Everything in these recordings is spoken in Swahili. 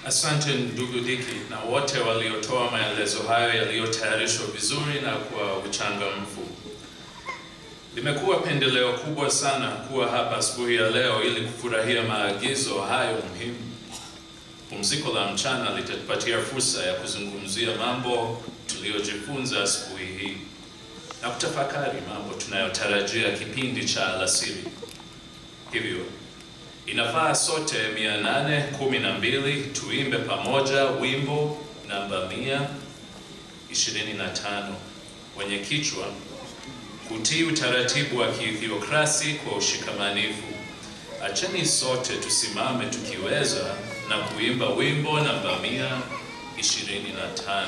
Asante ndugu Diki na wote waliotoa maelezo hayo yaliyotayarishwa vizuri na kwa uchangamfu. Limekuwa pendeleo kubwa sana kuwa hapa asubuhi ya leo ili kufurahia maagizo hayo muhimu. Pumziko la mchana litatupatia fursa ya kuzungumzia mambo tuliyojifunza asubuhi hii na kutafakari mambo tunayotarajia kipindi cha alasiri. Hivyo, inafaa sote 812 tuimbe pamoja wimbo namba 125 wenye kichwa kutii utaratibu wa kithiokrasi kwa ushikamanifu. Acheni sote tusimame tukiweza na kuimba wimbo namba 125.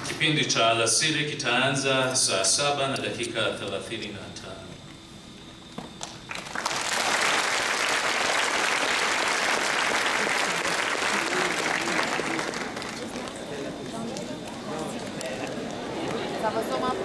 Kipindi cha alasiri kitaanza saa 7 na dakika 35. Aber so mal